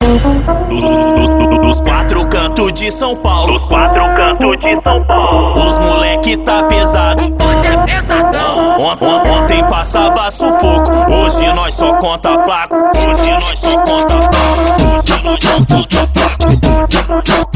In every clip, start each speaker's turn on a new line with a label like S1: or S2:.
S1: Dos quatro cantos de São Paulo,
S2: Dos quatro cantos de São Paulo,
S1: os moleque tá pesado.
S3: Hoje é pesadão.
S1: Ontem passava sufoco, hoje nós só conta placa. Hoje nós só conta placa. Hoje nós só conta placa.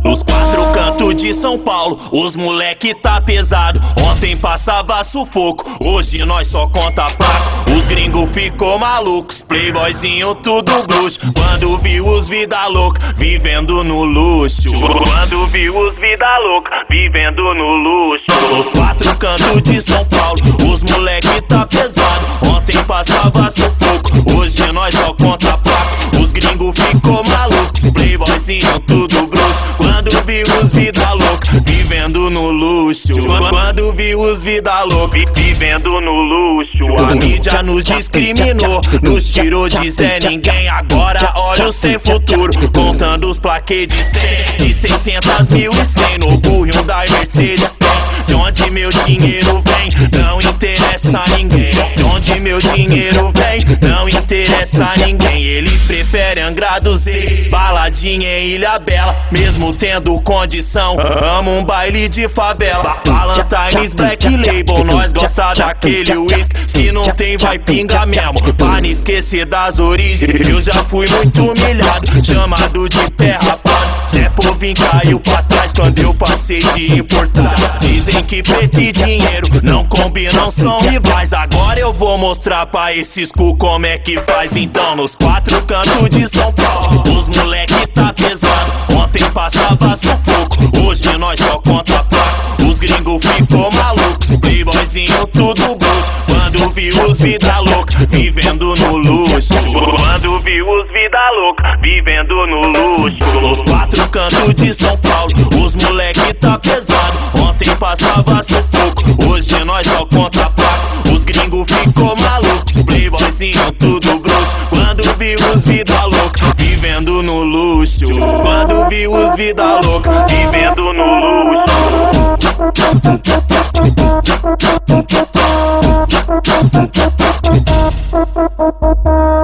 S1: Dos quatro cantos de São Paulo, os moleque tá pesado. Ontem passava sufoco, hoje nós só conta placa. Os gringos ficou malucos, playboyzinho tudo bruxo. Quando viu os vida louca, vivendo no luxo.
S2: quando viu os vida louca, vivendo no luxo.
S1: Os quatro cantos de São Paulo, os moleque tá pesado. Ontem passava sufoco, hoje nós só conta placa. Os gringos ficou malucos, playboyzinho tudo grosso. Quando viu os vida louca, vivendo no luxo. Quando viu os vida louca,
S2: vivendo no luxo.
S1: a mídia nos discriminou, nos tirou de Zé Ninguém. Agora olha o sem futuro, contando os plaquês de 600 mil e 100. No Hyundai Mercedes, de onde meu dinheiro vem, não interessa a ninguém. De onde meu dinheiro vem, não interessa a ninguém. Ele prefere Angra dos Reis, baladinha em Ilha Bela. Mesmo tendo condição, ama um baile de favela. Valentine's Black Label, nós gosta daquele whisky. Se não tem vai pingar mesmo, pra não esquecer das origens. Eu já fui muito humilhado, chamado de pé rapado. Zé Povinho caiu pra trás quando eu passei de importar. Dizem que preto e dinheiro não combinam, são rivais. Agora eu vou mostrar pra esses cu como é que faz. Então nos quatro cantos de São Paulo, os moleque tá pesado. Ontem passava sufoco, hoje nós só conta placa. Os gringos ficou malucos, playboyzinho tudo bruxo. Quando viu os vida louca, vivendo no luxo.
S2: Quando viu os vida louca, vivendo no luxo.
S1: Os quatro cantos de São Paulo, os moleque tá pesado. Ontem passava sufoco, hoje nós só conta placa. Os gringos ficou malucos, playboyzinho tudo grosso. Quando viu os vida louca, vivendo no luxo. Quando viu os vida louca,
S2: Vivendo no luxo.
S1: vivendo no luxo.